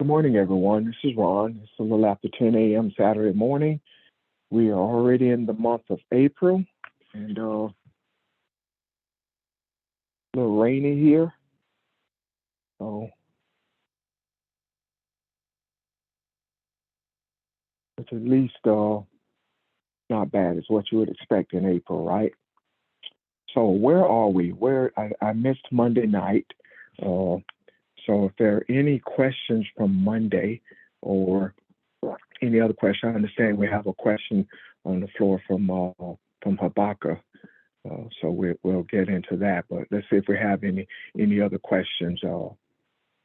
Good morning, everyone. This is Ron. It's a little after 10 a.m. Saturday morning. We are already in the month of April, and a little rainy here. So it's at least not bad. It's what you would expect in April, right? So where are we? I missed Monday night. Uh, so if there are any questions from Monday or any other question, I understand we have a question on the floor from Habakkuk. So we'll get into that, but let's see if we have any other questions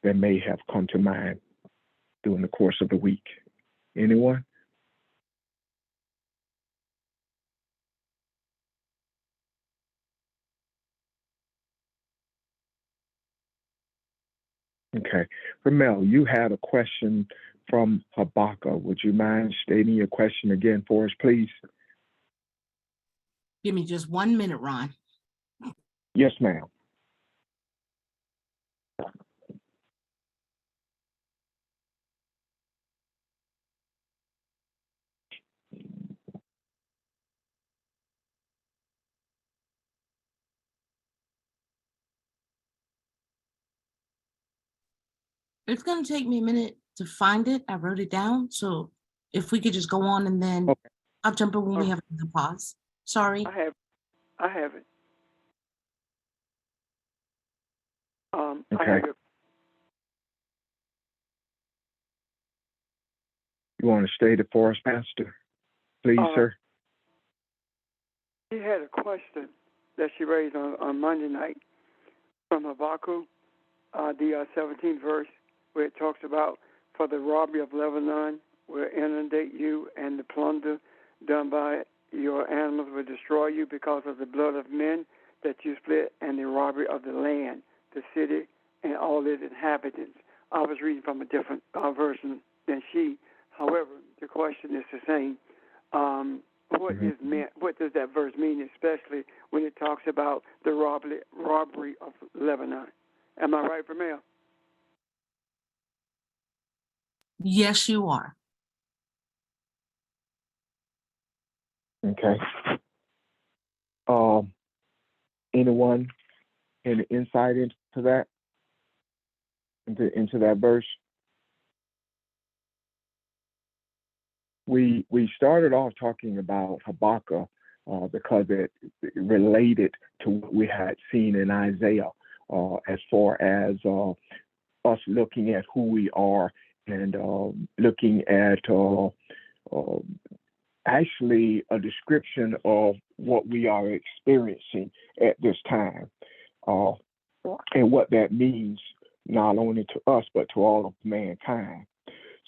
that may have come to mind during the course of the week. Anyone? Okay. Ramel, you had a question from Habakkuk. Would you mind stating your question again for us, please? Give me just 1 minute, Ron. Yes, ma'am. It's going to take me a minute to find it. I wrote it down. So if we could just go on and then Okay. I'll jump in when we Oh, have the pause. Sorry. I have, I have it. I Okay. have it. You want to state it for us, Pastor? Please, Uh, sir. she had a question that she raised on Monday night from Habakkuk, the 17th verse, where it talks about for the robbery of Lebanon will inundate you, and the plunder done by your animals will destroy you because of the blood of men that you split, and the robbery of the land, the city, and all its inhabitants. I was reading from a different version than she. However, the question is the same. What Mhm. is meant? What does that verse mean, especially when it talks about the robbery of Lebanon? Am I right, Vermeer? Yes, you are. Okay. Um, anyone any insight into that? Into that verse? We started off talking about Habakkuk because it related to what we had seen in Isaiah as far as us looking at who we are and looking at uh, actually a description of what we are experiencing at this time uh, and what that means not only to us but to all of mankind.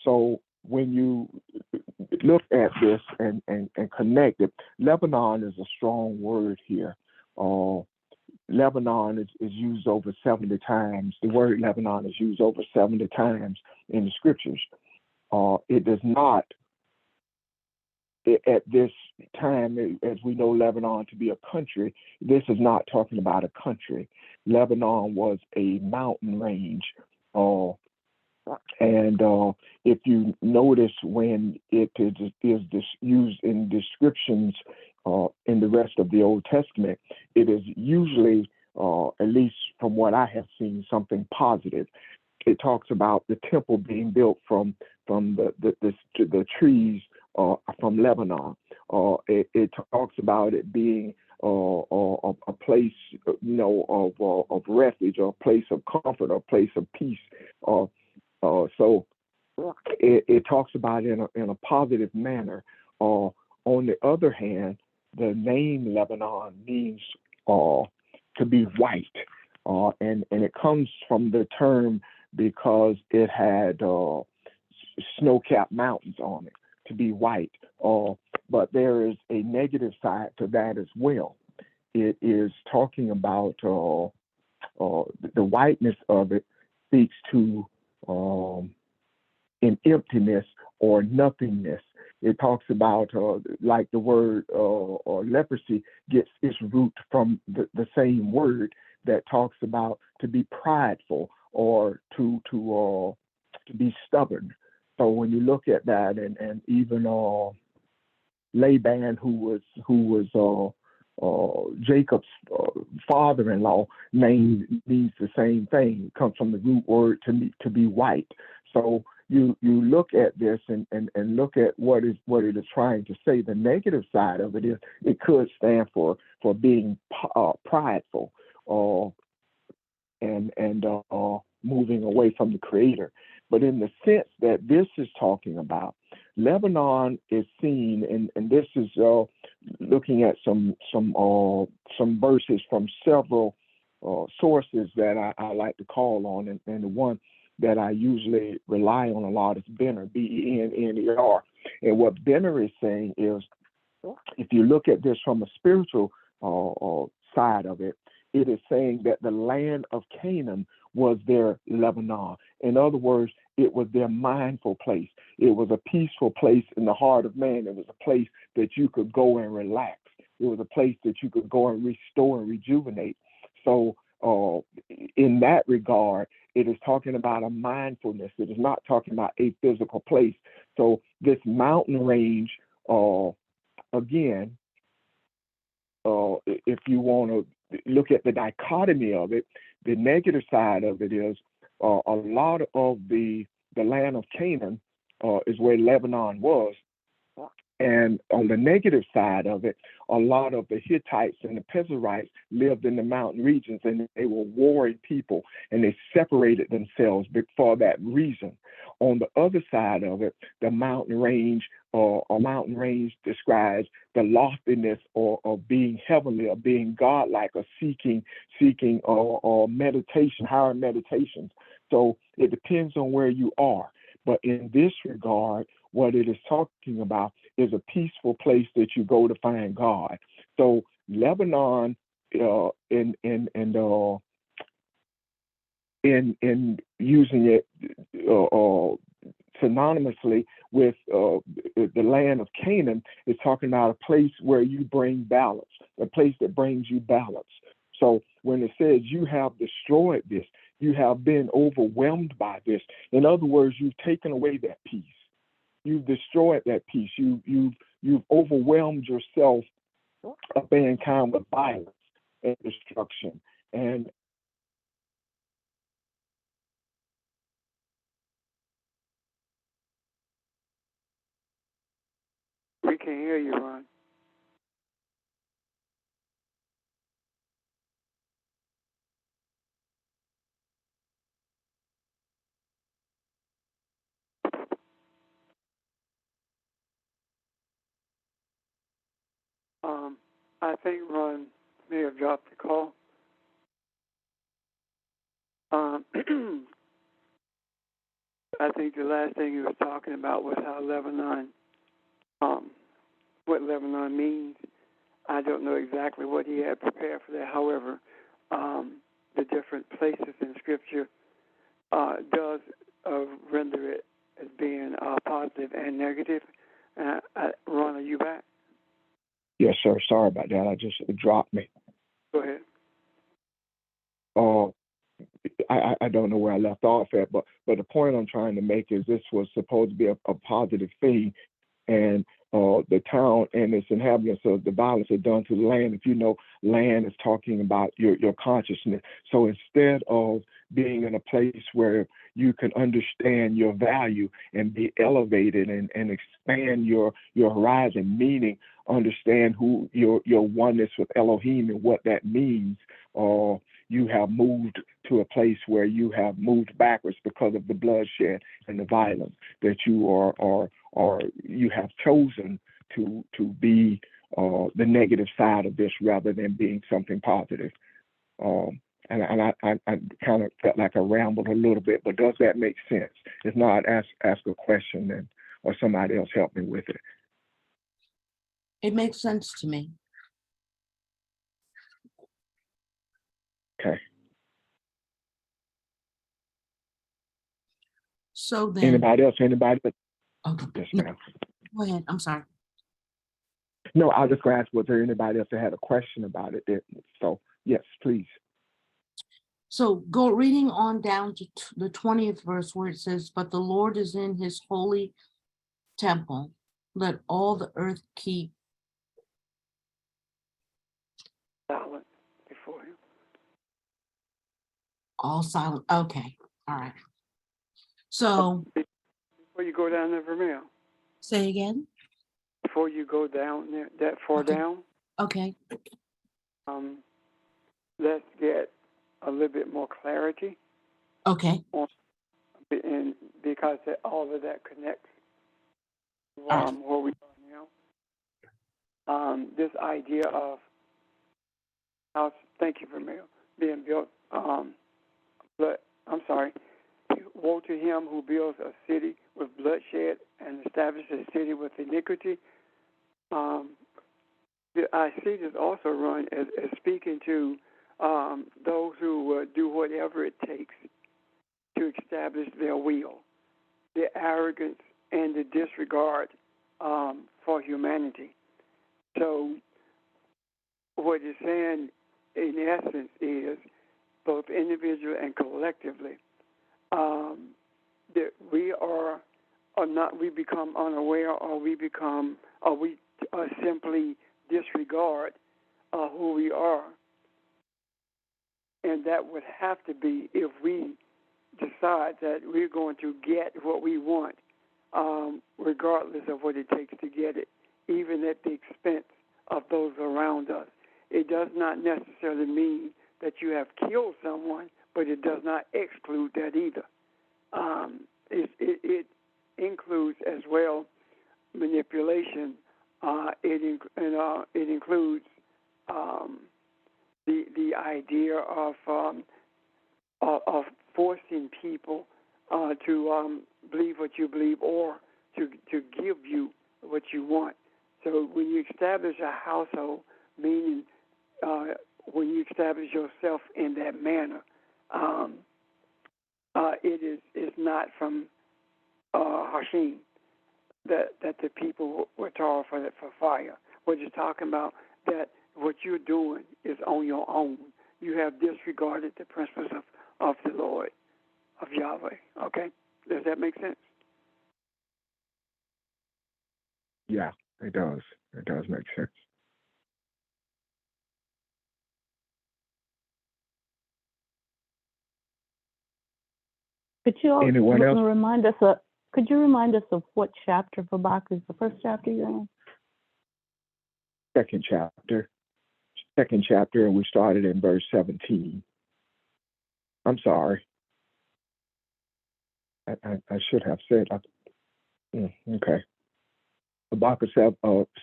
So when you look at this and connect it, Lebanon is a strong word here. Uh, Lebanon is used over 70 times. The word Lebanon is used over 70 times in the scriptures. It does not, at this time, as we know Lebanon to be a country, this is not talking about a country. Lebanon was a mountain range. Uh, and if you notice when is used in descriptions in the rest of the Old Testament, it is usually, at least from what I have seen, something positive. It talks about the temple being built from the trees from Lebanon. It talks about it being a place, of refuge, or a place of comfort, or a place of peace. So it talks about it in a positive manner. On the other hand, the name Lebanon means to be white, and it comes from the term because it had snow-capped mountains on it to be white. But there is a negative side to that as well. It is talking about the whiteness of it speaks to in emptiness or nothingness. It talks about like the word or leprosy gets its root from the same word that talks about to be prideful or to to be stubborn. So when you look at that, and even Laban, who was Jacob's father-in-law, name means the same thing. It comes from the root word to be white. So you look at this and look at what it is trying to say. The negative side of it is it could stand for being prideful, and moving away from the Creator. But in the sense that this is talking about, Lebanon is seen, and this is looking at some verses from several sources that I like to call on, and the one that I usually rely on a lot is Benner, Benner. And what Benner is saying is, if you look at this from a spiritual side of it, it is saying that the land of Canaan was their Lebanon. In other words, it was their mindful place. It was a peaceful place in the heart of man. It was a place that you could go and relax. It was a place that you could go and restore and rejuvenate. So in that regard, it is talking about a mindfulness. It is not talking about a physical place. So this mountain range, again, if you want to look at the dichotomy of it, the negative side of it is a lot of the land of Canaan is where Lebanon was. And on the negative side of it, a lot of the Hittites and the Pezerites lived in the mountain regions, and they were warring people, and they separated themselves for that reason. On the other side of it, the mountain range, a mountain range describes the loftiness or being heavenly or being godlike or seeking or meditation, higher meditations. So it depends on where you are. But in this regard, what it is talking about is a peaceful place that you go to find God. So Lebanon, in using it synonymously with the land of Canaan, is talking about a place where you bring balance, a place that brings you balance. So when it says you have destroyed this, you have been overwhelmed by this. In other words, you've taken away that peace. You've destroyed that peace. You've overwhelmed yourself of mankind with violence and destruction. And We can't hear you, Ron. I think Ron may have dropped the call. I think the last thing he was talking about was how Lebanon, what Lebanon means. I don't know exactly what he had prepared for that. However, the different places in Scripture does render it as being positive and negative. Ron, are you back? yes, sir. Sorry about that. It dropped me. Go ahead. I don't know where I left off at, but the point I'm trying to make is this was supposed to be a positive thing, and the town and its inhabitants of the violence are done to the land. If you know, land is talking about your consciousness. So instead of being in a place where you can understand your value and be elevated and expand your horizon, meaning understand who your oneness with Elohim and what that means, you have moved to a place where you have moved backwards because of the bloodshed and the violence that you are you have chosen to be the negative side of this rather than being something positive. And I kind of felt like I rambled a little bit, but does that make sense? If not, ask a question or somebody else help me with it. It makes sense to me. Okay. So then, Anybody else? okay, Yes, no, ma'am. go ahead. I'm sorry. No, I was just going to ask, was there anybody else that had a question about it? So, yes, please. So go reading on down to the 20th verse where it says, "But the Lord is in his holy temple. Let all the earth keep silent before him. all silent." Okay. All right. So Before you go down there, Vermeil, say again. before you go down there, that far Okay. down, Okay. let's get a little bit more clarity Okay. on, and because all of that connects to All right. where we are now. This idea of house, thank you, Vermeil, being built, but I'm sorry. Woe to him who builds a city with bloodshed and establishes a city with iniquity. I see this also run as speaking to those who do whatever it takes to establish their will, the arrogance and the disregard for humanity. So what it's saying in essence is both individually and collectively, that we are not, we become unaware, or we simply disregard who we are. And that would have to be if we decide that we're going to get what we want, regardless of what it takes to get it, even at the expense of those around us. It does not necessarily mean that you have killed someone, but it does not exclude that either. It includes as well manipulation. It includes the idea of forcing people to believe what you believe, or to give you what you want. So when you establish a household, meaning when you establish yourself in that manner, it's not from Hashem that the people were taught for fire. We're just talking about that what you're doing is on your own. You have disregarded the principles of the Lord, of Yahweh. Okay? Does that make sense? Yeah, it does. It does make sense. Could you Anyone else? remind us of? Could you remind us of what chapter of Habakkuk is the first chapter you're in? Second chapter. Second chapter, and we started in verse 17. I'm sorry. I should have said. Okay. Habakkuk,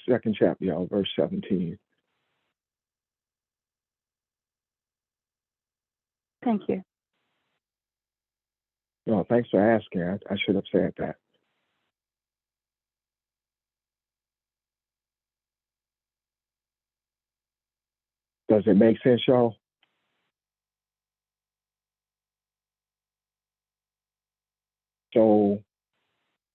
second chapter, y'all, verse 17. Thank you. No, thanks for asking. I should have said that. Does it make sense, y'all? So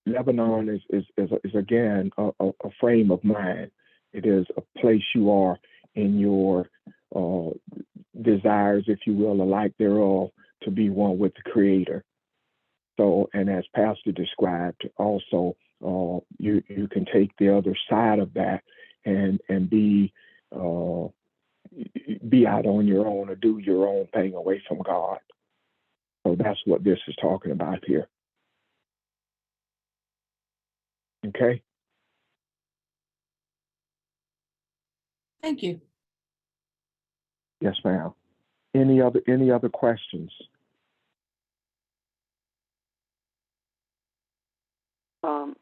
Lebanon is again a frame of mind. It is a place you are in your desires, if you will, or lack thereof, to be one with the Creator. So, and as Pastor described, also you can take the other side of that and be out on your own, or do your own thing away from God. So that's what this is talking about here. Okay. Thank you. Yes, ma'am. Any other questions?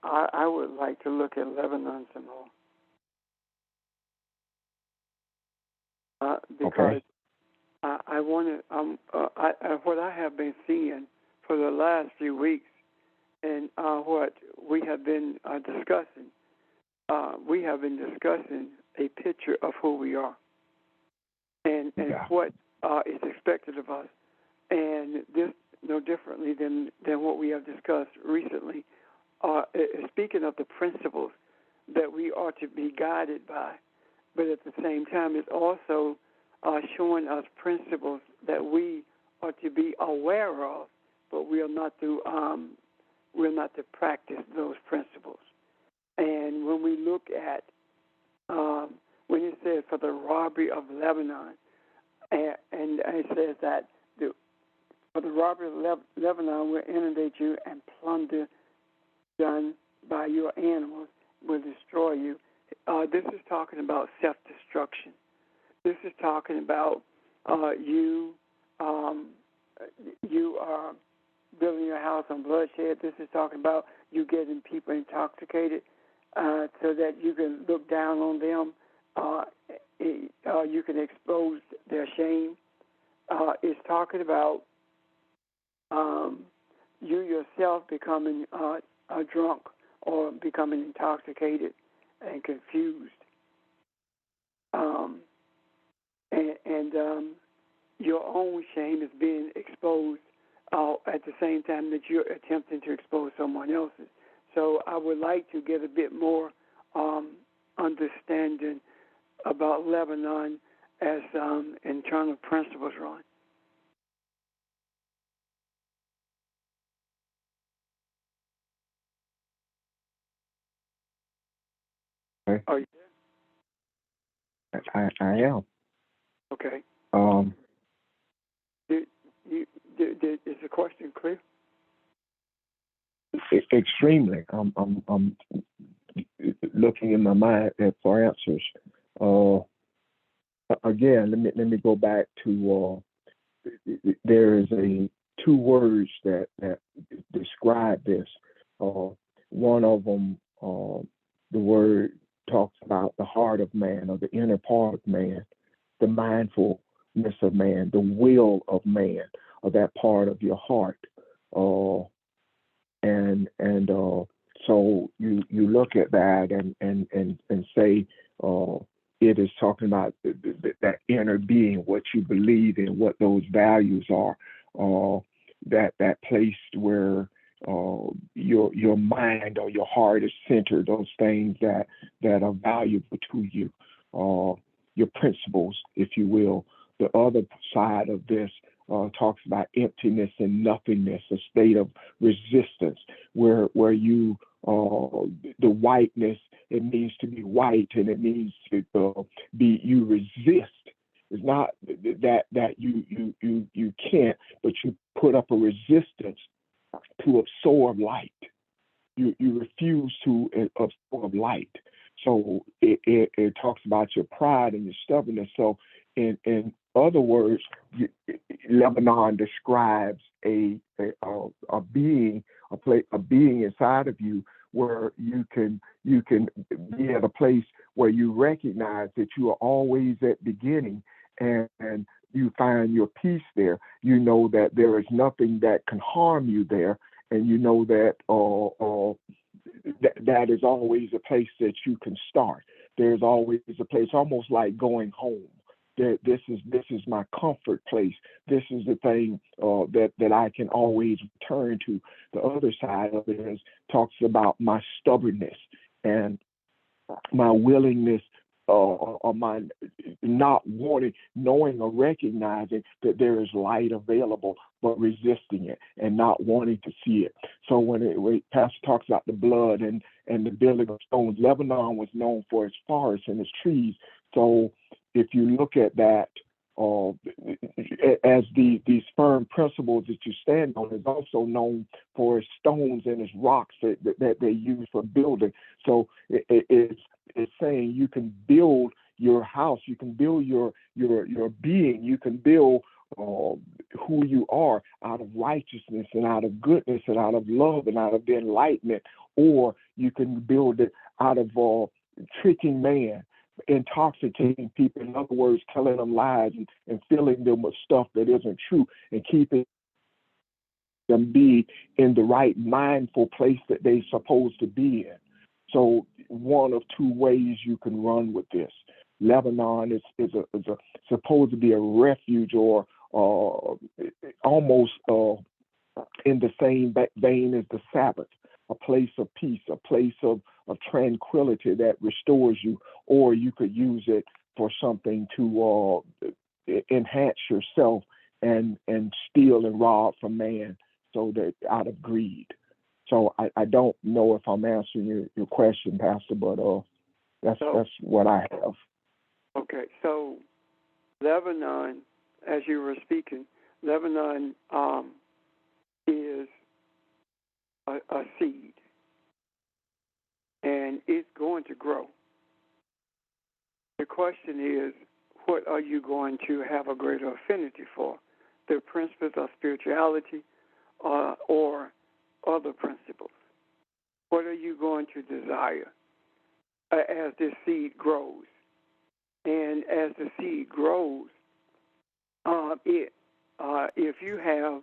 I would like to look at Lebanon some more, because Okay. I want to. What I have been seeing for the last few weeks, and what we have been discussing. We have been discussing a picture of who we are, and Yeah. what is expected of us, and this no differently than what we have discussed recently. Speaking of the principles that we are to be guided by, but at the same time, it's also showing us principles that we or to be aware of, but we are not to practice those principles. And when we look at when it says for the robbery of Lebanon, and it says that for the robbery of Lebanon will inundate you, and plunder done by your animals will destroy you. This is talking about self-destruction. This is talking about you are building your house on bloodshed. This is talking about you getting people intoxicated so that you can look down on them. You can expose their shame. It's talking about you yourself becoming drunk or becoming intoxicated and confused. And your own shame is being exposed at the same time that you're attempting to expose someone else's. So I would like to get a bit more understanding about Lebanon as internal principles, Ron. Okay. Are you I am. okay? Um, Is the question clear? Extremely. I'm looking in my mind for answers. Again, let me go back to there is two words that describe this. One of them, the word talks about the heart of man, or the inner part of man, the mindfulness of man, the will of man, or that part of your heart. So you look at that and say it is talking about that inner being, what you believe in, what those values are, that place where your mind or your heart is centered, those things that are valuable to you, your principles, if you will. The other side of this talks about emptiness and nothingness, a state of resistance, where you the whiteness, it means to be white, and it means to be, you resist. It's not that you can't, but you put up a resistance to absorb light. You refuse to absorb light. So it talks about your pride and your stubbornness. So in other words, Lebanon describes a being, a being inside of you where you can be at a place where you recognize that you are always at beginning, and you find your peace there. You know that there is nothing that can harm you there, and you know that that is always a place that you can start. There's always a place, almost like going home. This is my comfort place. This is the thing that I can always return to. The other side of it is talks about my stubbornness and my willingness, or my not wanting, knowing or recognizing that there is light available, but resisting it and not wanting to see it. So when Pastor talks about the blood and the building of stones, Lebanon was known for its forests and its trees. So if you look at that as these firm principles that you stand on, is also known for its stones and its rocks that they use for building. So it's saying you can build your house, you can build your being, you can build who you are out of righteousness and out of goodness and out of love and out of the enlightenment, or you can build it out of tricking man, intoxicating people, in other words, telling them lies and filling them with stuff that isn't true, and keeping them be in the right mindful place that they're supposed to be in. So one of two ways you can run with this. Lebanon is supposed to be a refuge, or almost in the same vein as the Sabbath, a place of peace, a place of tranquility that restores you. Or you could use it for something to enhance yourself and steal and rob from man, so that out of greed. So I don't know if I'm answering your question, Pastor, but that's what I have. Okay, so Lebanon, as you were speaking, Lebanon is a seed, and it's going to grow. The question is, what are you going to have a greater affinity for? The principles of spirituality or other principles? What are you going to desire as this seed grows? And as the seed grows, if you have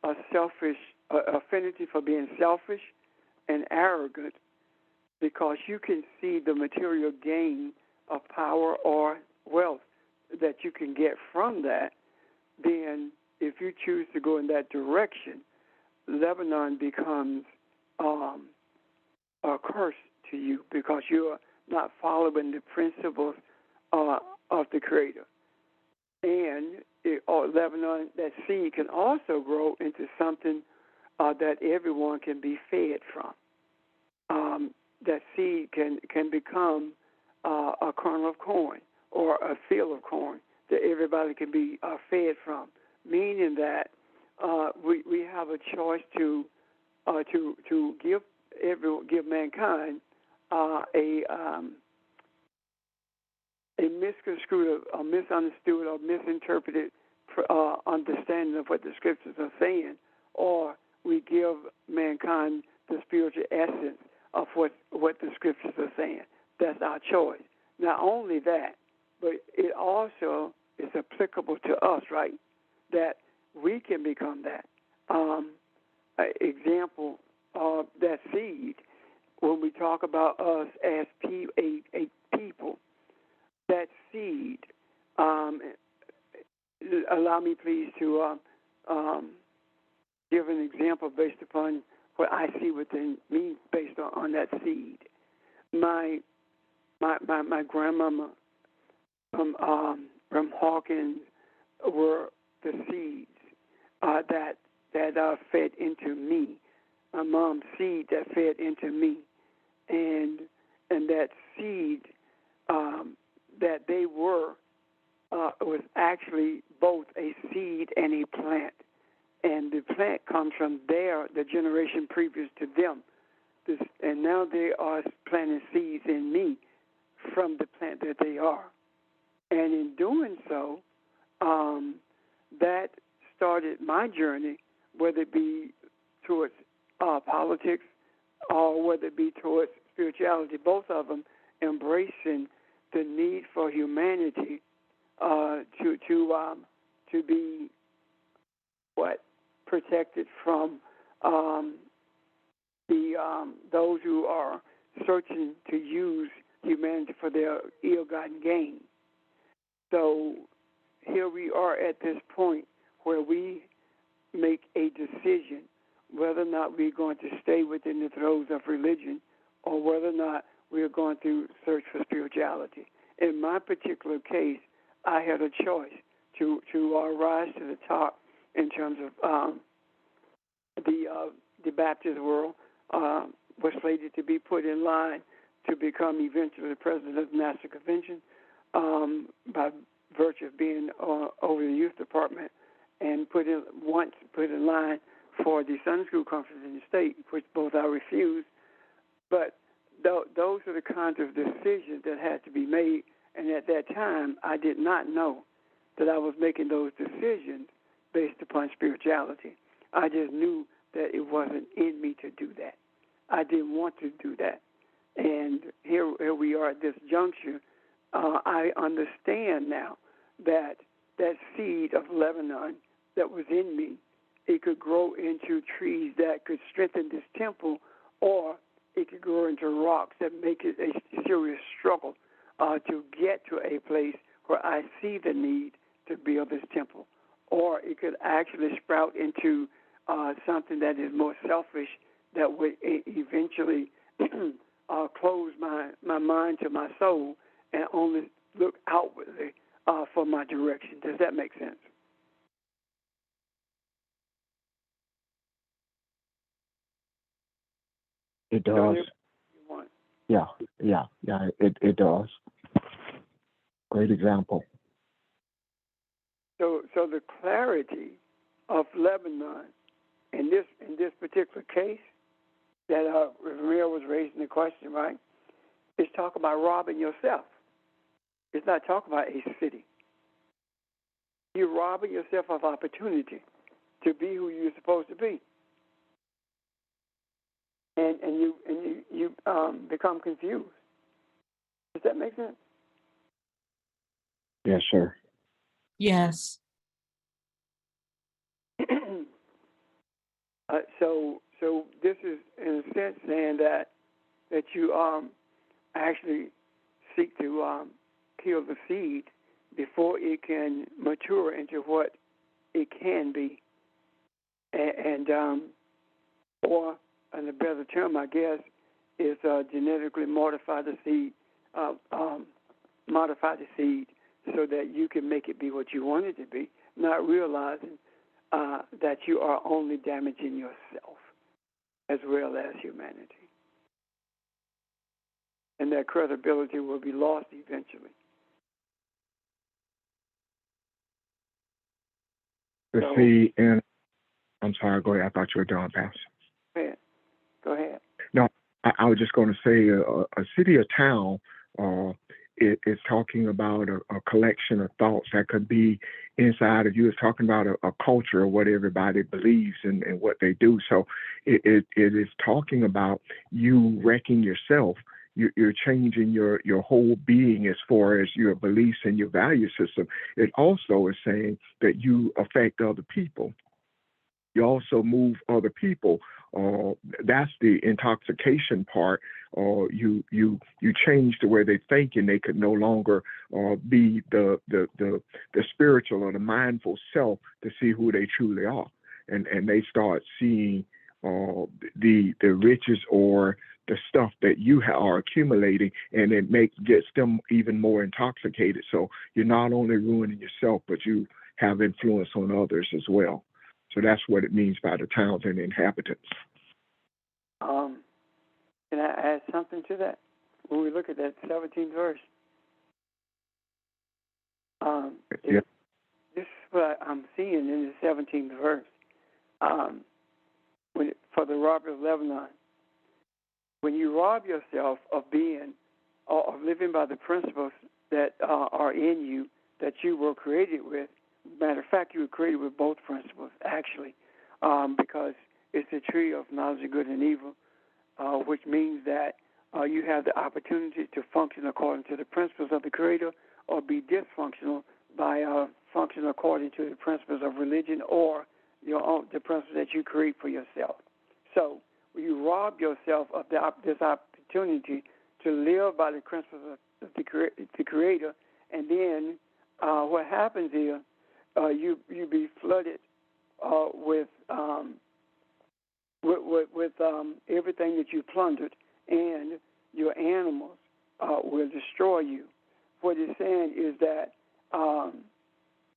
a selfish affinity for being selfish and arrogant, because you can see the material gain of power or wealth that you can get from that, then if you choose to go in that direction, Lebanon becomes a curse to you, because you are not following the principles of the Creator. And Lebanon, that seed can also grow into something that everyone can be fed from. That seed can become a kernel of corn or a field of corn that everybody can be fed from. Meaning that we have a choice to give mankind a misconstrued or misunderstood or misinterpreted understanding of what the Scriptures are saying, or we give mankind the spiritual essence of what the Scriptures are saying. That's our choice. Not only that, but it also is applicable to us, right? That we can become that. Example of that seed, when we talk about us as a people, that seed, allow me please to give an example based upon what I see within me based on that seed. My grandmama from Hawkins were the seeds that fed into me. My mom's seed that fed into me, and that seed that they were was actually both a seed and a plant. And the plant comes from the generation previous to them. And now they are planting seeds in me from the plant that they are. And in doing so, that started my journey, whether it be towards politics or whether it be towards spirituality, both of them embracing the need for humanity to be protected from those who are searching to use humanity for their ill-gotten gain. So here we are at this point where we make a decision whether or not we're going to stay within the throes of religion or whether or not we're going to search for spirituality. In my particular case, I had a choice to rise to the top in terms of the Baptist world, was slated to be put in line to become eventually the president of the National Convention by virtue of being over the youth department, and put in line for the Sunday school conference in the state, which both I refused. But those are the kinds of decisions that had to be made, and at that time, I did not know that I was making those decisions based upon spirituality. I just knew that it wasn't in me to do that. I didn't want to do that. And here we are at this juncture. I understand now that that seed of Lebanon that was in me, it could grow into trees that could strengthen this temple, or it could grow into rocks that make it a serious struggle to get to a place where I see the need to build this temple. Or it could actually sprout into something that is more selfish, that would eventually close my mind to my soul and only look outwardly for my direction. Does that make sense? It You don't does. live where you want. Yeah. It does. Great example. So the clarity of Lebanon in this particular case that Ramiro was raising the question, right? Is talk about robbing yourself. It's not talking about a city. You're robbing yourself of opportunity to be who you're supposed to be, and you become confused. Does that make sense? Yes, sir. Yes. So this is in a sense saying that you actually seek to kill the seed before it can mature into what it can be, and or and a better term, I guess, is genetically modify the seed, so that you can make it be what you want it to be, not realizing that you are only damaging yourself as well as humanity. And that credibility will be lost eventually. The So- seed, and I'm sorry, go ahead. I thought you were done, Pastor. Go ahead. No, I was just going to say a city or town is talking about a collection of thoughts that could be inside of you. It's talking about a culture of what everybody believes and what they do. So it is talking about you wrecking yourself. You're changing your whole being as far as your beliefs and your value system. It also is saying that you affect other people. You also move other people. That's the intoxication part. You change the way they think, and they could no longer be the spiritual or the mindful self to see who they truly are, and they start seeing the riches or the stuff that you are accumulating, and it gets them even more intoxicated. So you're not only ruining yourself, but you have influence on others as well. So that's what it means by the towns and the inhabitants. Can I add something to that? When we look at that 17th verse, Yeah. this is what I'm seeing in the 17th verse. For the robber of Lebanon, when you rob yourself of being or of living by the principles that are in you that you were created with. Matter of fact, you were created with both principles, actually, because it's the tree of knowledge of good and evil, which means that you have the opportunity to function according to the principles of the Creator or be dysfunctional by functioning according to the principles of religion or the principles that you create for yourself. So when you rob yourself of this opportunity to live by the principles of the Creator, and then what happens is you be flooded with everything that you plundered, and your animals will destroy you. What it's saying is that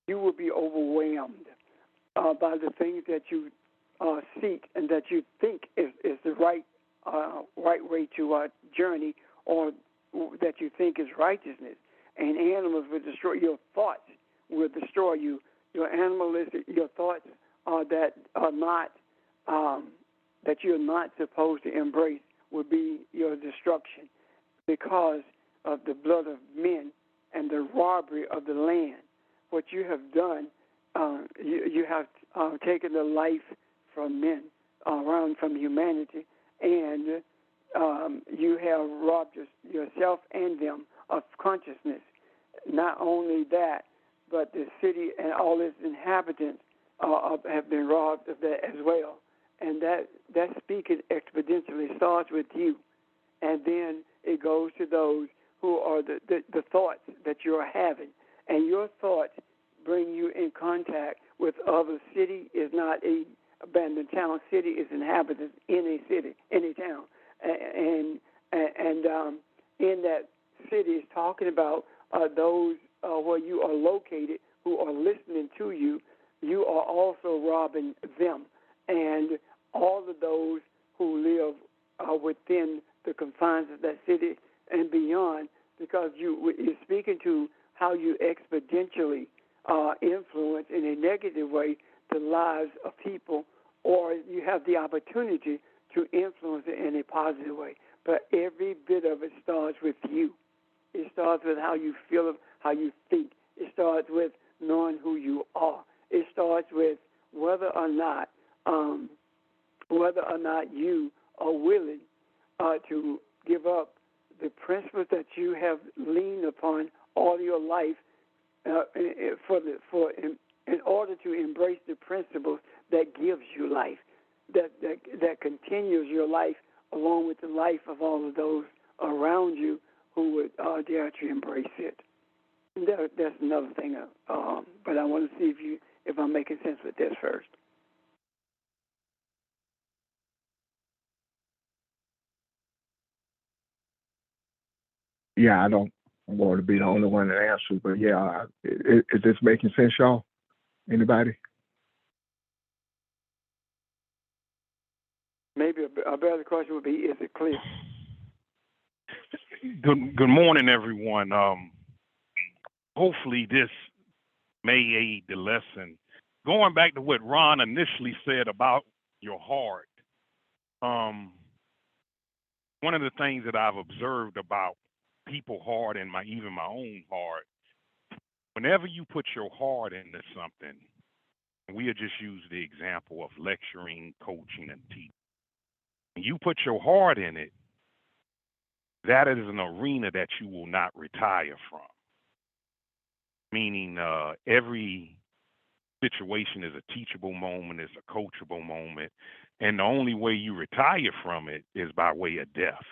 you will be overwhelmed by the things that you seek and that you think is the right way to journey, or that you think is righteousness. And animals will destroy your thoughts. Will destroy you. Your animalistic, your thoughts that are not that you're not supposed to embrace will be your destruction, because of the blood of men and the robbery of the land. What you have done, you have taken the life from men, from humanity, and you have robbed yourself and them of consciousness. Not only that, but the city and all its inhabitants have been robbed of that as well. And that speaking exponentially starts with you, and then it goes to those who are the thoughts that you're having. And your thoughts bring you in contact with other. City is not a abandoned town. City is inhabitants in a city, in a town. And in that city is talking about those where you are located who are listening to you. You are also robbing them. And all of those who live within within the confines of that city and beyond, because you're speaking to how you exponentially influence in a negative way the lives of people, or you have the opportunity to influence it in a positive way. But every bit of it starts with you. It starts with how you feel, how you think. It starts with knowing who you are. It starts with whether or not you are willing to give up the principles that you have leaned upon all your life in order to embrace the principles that gives you life, that continues your life along with the life of all of those around you who would dare to embrace it. That's another thing, but I want to see if I'm making sense with this first. Yeah, I don't want to be the only one to answer, but yeah, is this making sense, y'all? Anybody? Maybe a better question would be, is it clear? Good morning, everyone. Hopefully this may aid the lesson. Going back to what Ron initially said about your heart, one of the things that I've observed about people heart and even my own heart, whenever you put your heart into something, and we have just used the example of lecturing, coaching, and teaching. When you put your heart in it, that is an arena that you will not retire from. Meaning every situation is a teachable moment, is a coachable moment, and the only way you retire from it is by way of death.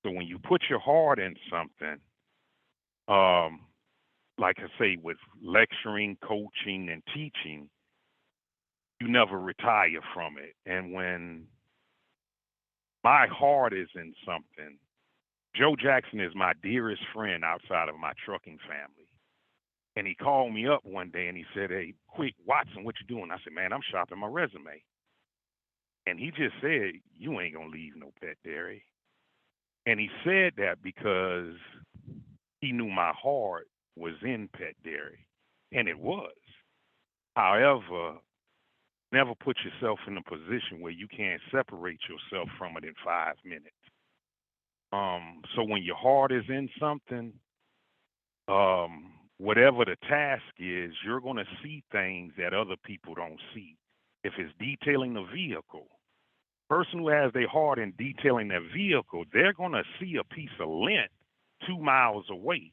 So when you put your heart in something, like I say, with lecturing, coaching, and teaching, you never retire from it. And when my heart is in something, Joe Jackson is my dearest friend outside of my trucking family. And he called me up one day and he said, "Hey, quick, Watson, what you doing?" I said, "Man, I'm shopping my resume." And he just said, "You ain't going to leave no pet dairy." And he said that because he knew my heart was in pet dairy. And it was. However, never put yourself in a position where you can't separate yourself from it in 5 minutes. So when your heart is in something, whatever the task is, you're going to see things that other people don't see. If it's detailing a vehicle, person who has their heart in detailing their vehicle, they're going to see a piece of lint 2 miles away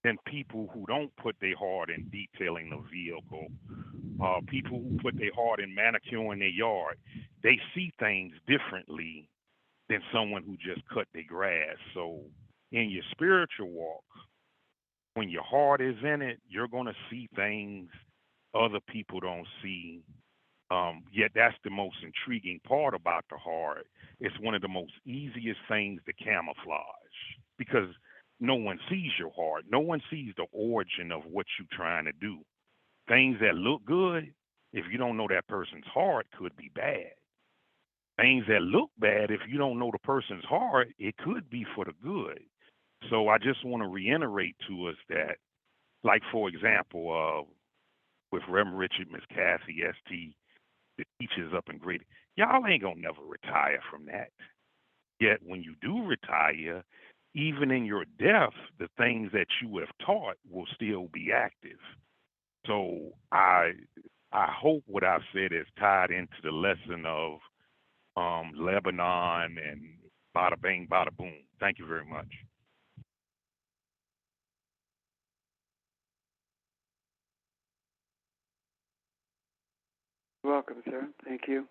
than people who don't put their heart in detailing the vehicle. People who put their heart in manicuring their yard, they see things differently than someone who just cut their grass. So in your spiritual walk, when your heart is in it, you're going to see things other people don't see. Yet that's the most intriguing part about the heart. It's one of the most easiest things to camouflage because no one sees your heart. No one sees the origin of what you're trying to do. Things that look good, if you don't know that person's heart, could be bad. Things that look bad, if you don't know the person's heart, it could be for the good. So I just want to reiterate to us that, like, for example, with Reverend Richard, Miss Kathy, ST, the teachers up in Grady, y'all ain't going to never retire from that. Yet when you do retire, even in your death, the things that you have taught will still be active. So I hope what I've said is tied into the lesson of Lebanon and bada bing, bada boom. Thank you very much. Welcome, sir. Thank you.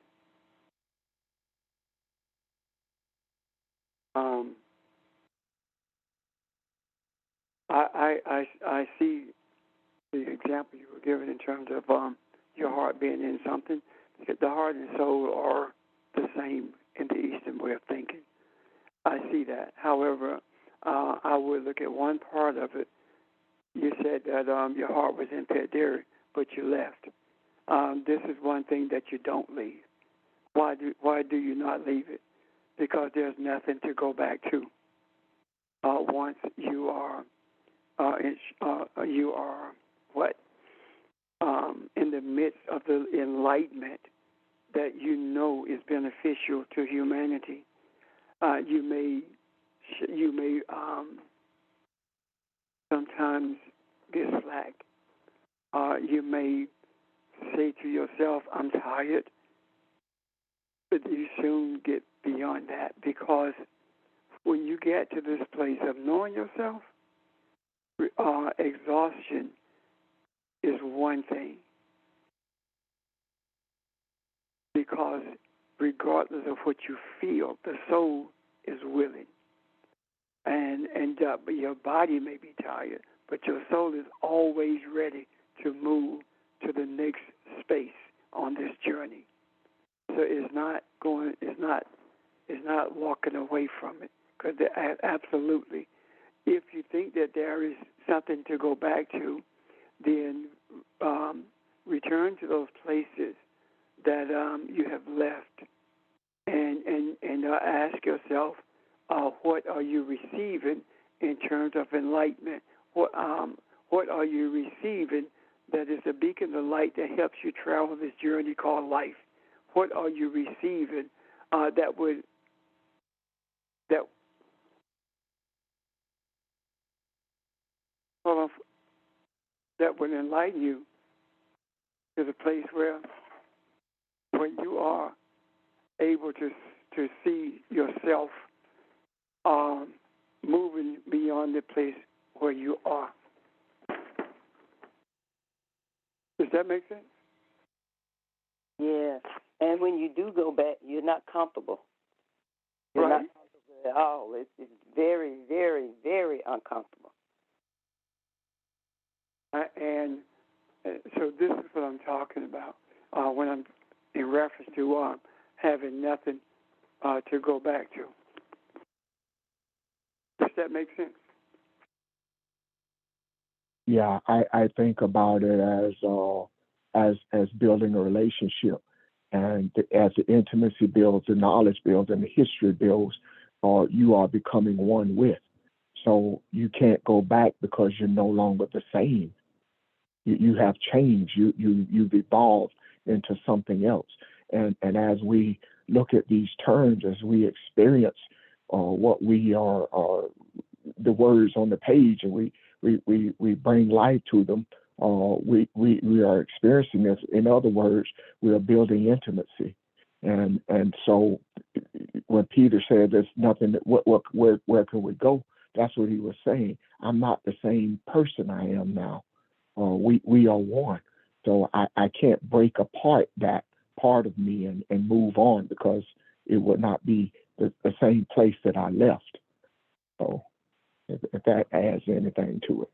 I see the example you were given in terms of your heart being in something. The heart and soul are the same in the Eastern way of thinking. I see that. However, I would look at one part of it. You said that your heart was in pet dairy, but you left. This is one thing that you don't leave. Why do you not leave it? because there's nothing to go back to. Once you are what in the midst of the enlightenment that you know is beneficial to humanity. You may sometimes get slack. You may say to yourself, "I'm tired," but you soon get beyond that, because when you get to this place of knowing yourself, exhaustion is one thing, because regardless of what you feel, the soul is willing, and but your body may be tired, but your soul is always ready to move to the next space on this journey. So it's not walking away from it, because absolutely, if you think that there is something to go back to, then return to those places that you have left, and ask yourself, what are you receiving in terms of enlightenment? What are you receiving that is a beacon of light that helps you travel this journey called life? What are you receiving that would enlighten you to the place where you are able to see yourself moving beyond the place where you are. Does that make sense? Yeah. And when you do go back, you're not comfortable. You're Right. not comfortable at all. It's very, very, very uncomfortable. And so this is what I'm talking about when I'm in reference to having nothing to go back to. Does that make sense? Yeah, I think about it as building a relationship, and as the intimacy builds, the knowledge builds, and the history builds, you are becoming one with. So you can't go back because you're no longer the same. You have changed. You've evolved into something else. And as we look at these terms, as we experience what we are, the words on the page, and we bring life to them, we are experiencing this. In other words, we are building intimacy. And so when Peter said there's nothing that where can we go, that's what he was saying. I'm not the same person I am now. We are one. So I can't break apart that part of me and move on, because it would not be the same place that I left. So if that adds anything to it.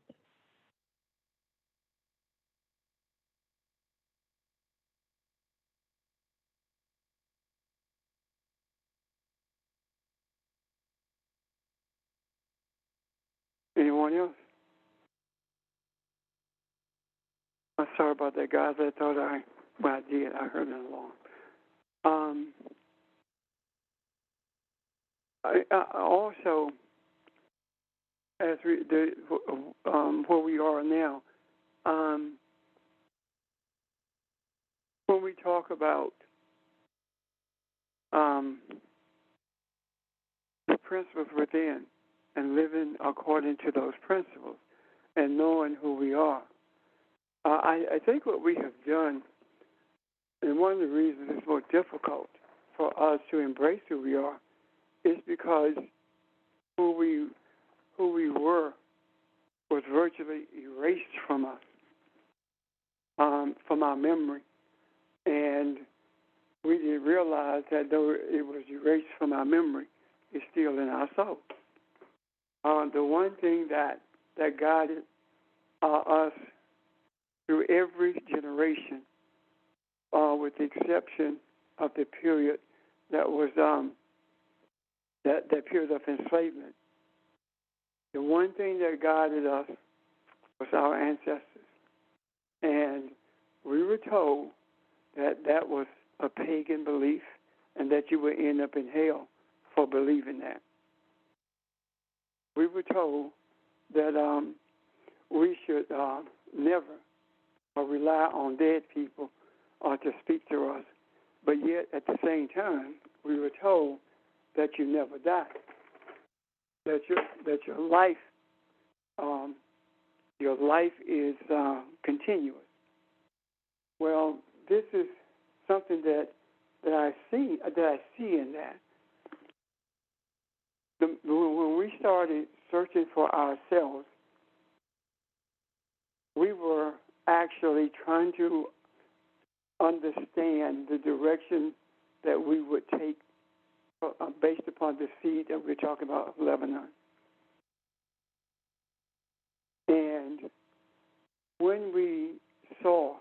Anyone else? I'm sorry about that, guys. I thought I did. I heard an alarm. I also, as where we are now, when we talk about the principles within and living according to those principles and knowing who we are, I think what we have done, and one of the reasons it's more difficult for us to embrace who we are, is because who we were was virtually erased from us, from our memory. And we didn't realize that though it was erased from our memory, it's still in our soul. The one thing that guided us through every generation, with the exception of the period that was that period of enslavement, the one thing that guided us was our ancestors. And we were told that was a pagan belief and that you would end up in hell for believing that. We were told that we should never rely on dead people to speak to us, but yet at the same time, we were told that you never die, that your life is continuous. Well, this is something that I see in that. When we started searching for ourselves, we were actually trying to understand the direction that we would take based upon the seed that we're talking about of Lebanon. And when we saw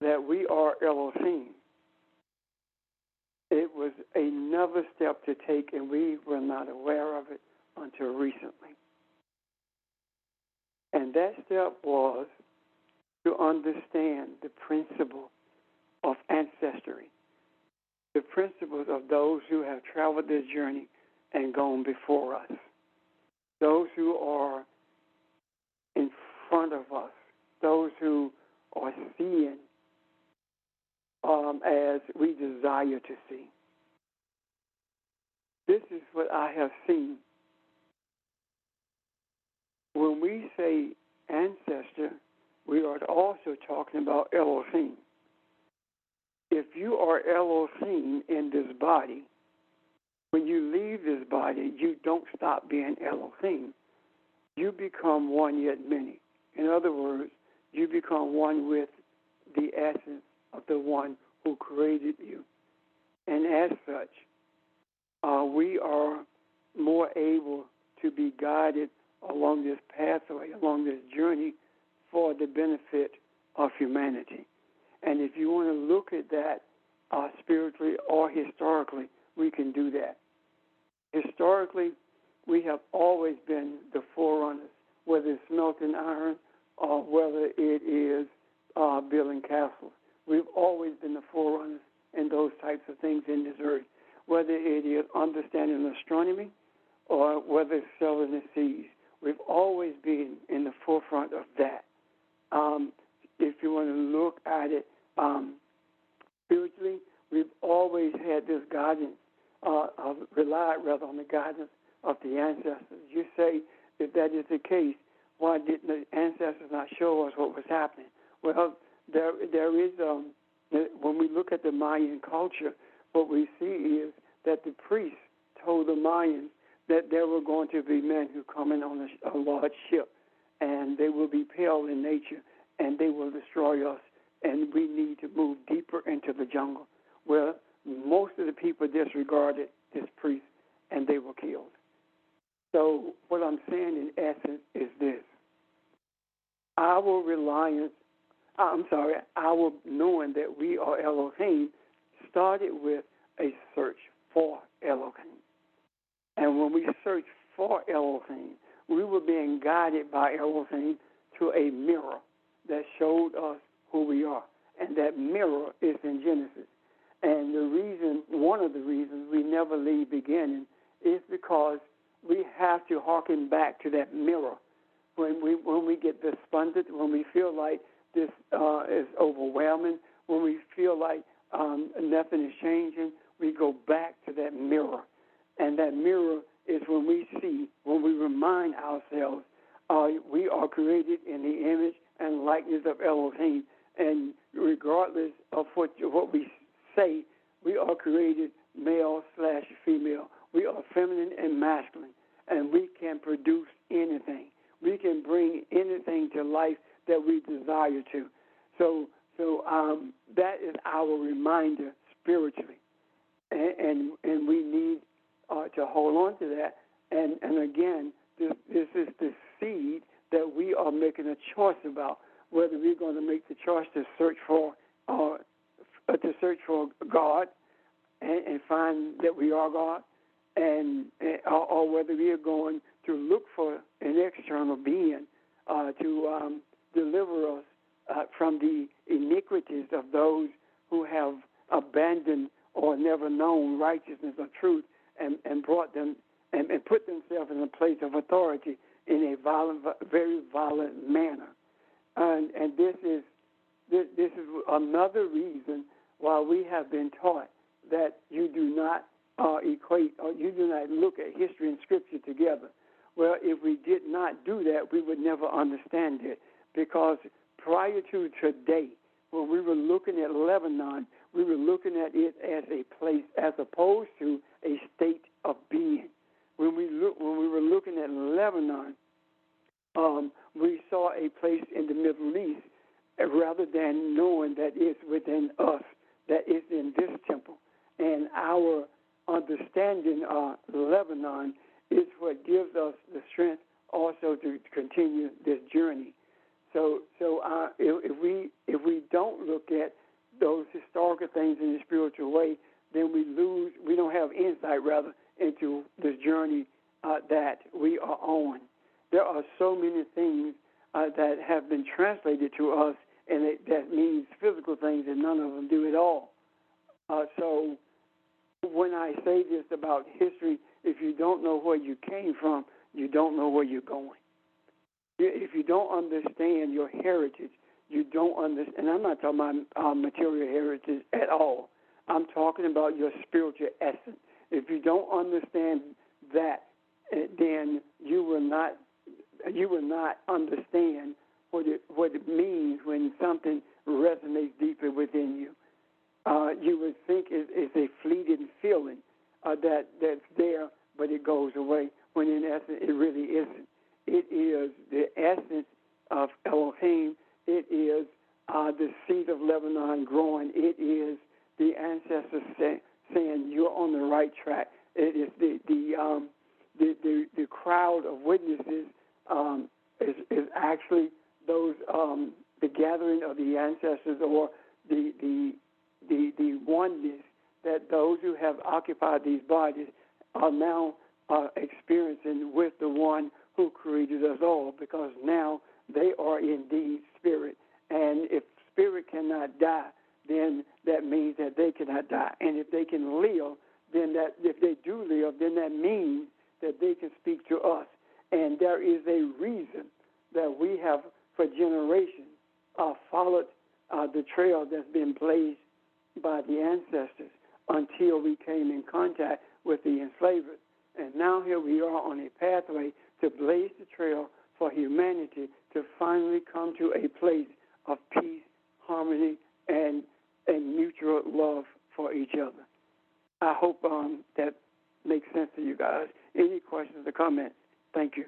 that we are Elohim, it was another step to take, and we were not aware of it until recently. And that step was to understand the principle of ancestry, the principles of those who have traveled this journey and gone before us, those who are in front of us, those who are seeing as we desire to see. This is what I have seen. When we say ancestor, we are also talking about Elohim. If you are Elohim in this body, when you leave this body, you don't stop being Elohim. You become one yet many. In other words, you become one with the essence of the one who created you. And as such, we are more able to be guided along this pathway, along this journey for the benefit of humanity. And if you want to look at that spiritually or historically, we can do that. Historically, we have always been the forerunners, whether it's smelting iron or whether it is building castles. We've always been the forerunners in those types of things in this earth, whether it is understanding astronomy or whether it's sailing the seas. We've always been in the forefront of that. If you want to look at it spiritually, we've always had this guidance, relied rather on the guidance of the ancestors. You say, if that is the case, why didn't the ancestors not show us what was happening? Well, there is, when we look at the Mayan culture, what we see is that the priests told the Mayans that there were going to be men who come in on a large ship, and they will be pale in nature, and they will destroy us, and we need to move deeper into the jungle. Well, most of the people disregarded this priest, and they were killed. So what I'm saying in essence is this. Our knowing that we are Elohim started with a search for Elohim. And when we searched for Elohim, we were being guided by Elohim to a mirror that showed us who we are. And that mirror is in Genesis. And one of the reasons we never leave beginning is because we have to hearken back to that mirror. When we get despondent, when we feel like this is overwhelming, when we feel like nothing is changing, we go back to that mirror. And that mirror is when we remind ourselves we are created in the image and likeness of Elohim. And regardless of what we say, we are created male/female. We are feminine and masculine, and we can produce anything. We can bring anything to life that we desire to. So that is our reminder spiritually, and we need to hold on to that. And again, this is the seed that we are making a choice about, whether we're going to make the choice to search for God and find that we are God, or whether we are going to look for an external being to deliver us from the iniquities of those who have abandoned or never known righteousness or truth and brought them and put themselves in a place of authority in a violent, very violent manner. And this is another reason why we have been taught that you do not equate, or you do not look at history and scripture together. Well, if we did not do that, we would never understand it, because prior to today, when we were looking at Lebanon, we were looking at it as a place as opposed to a state of being. When we were looking at Lebanon, we saw a place in the Middle East, rather than knowing that it's within us, that it's in this temple. And our understanding of Lebanon is what gives us the strength also to continue this journey. So if we don't look at those historical things in a spiritual way, then we don't have insight, rather, into this journey that we are on. There are so many things that have been translated to us, and that means physical things, and none of them do at all. So when I say this about history, if you don't know where you came from, you don't know where you're going. If you don't understand your heritage, you don't understand. And I'm not talking about material heritage at all. I'm talking about your spiritual essence. If you don't understand that, then you will not understand what it means when something resonates deeply within you. You would think it's a fleeting feeling that's there, but it goes away, when in essence it really isn't. It is the essence of Elohim. It is the seed of Lebanon growing. It is the ancestors saying you're on the right track. It is the crowd of witnesses is actually those the gathering of the ancestors, or the oneness that those who have occupied these bodies are now experiencing with the one who created us all, because now they are indeed spirit. And if spirit cannot die, then that means that they cannot die. And if they can live, then if they do live, then that means that they can speak to us. And there is a reason that we have, for generations, followed the trail that's been blazed by the ancestors until we came in contact with the enslavers. And now here we are on a pathway to blaze the trail for humanity to finally come to a place of peace, harmony, and mutual love for each other. I hope that makes sense to you guys. Any questions or comments? Thank you.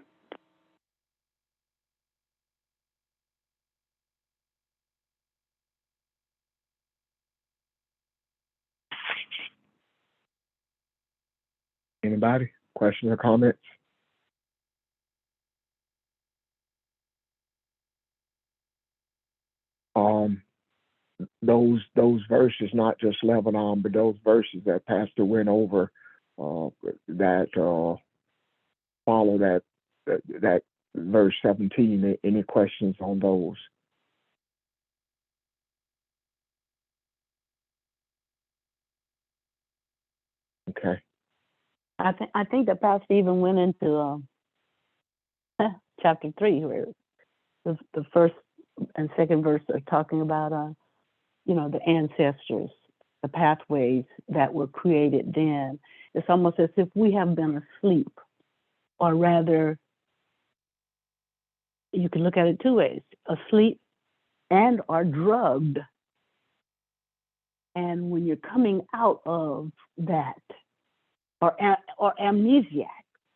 Anybody? Questions or comments? Those verses, not just Lebanon, but those verses that Pastor went over, that follow that verse 17. Any questions on those? Okay. I think that Pastor even went into chapter 3, where the first and second verse are talking about the ancestors, the pathways that were created then. It's almost as if we have been asleep, or rather, you can look at it two ways: asleep and are drugged. And when you're coming out of that, or amnesiac,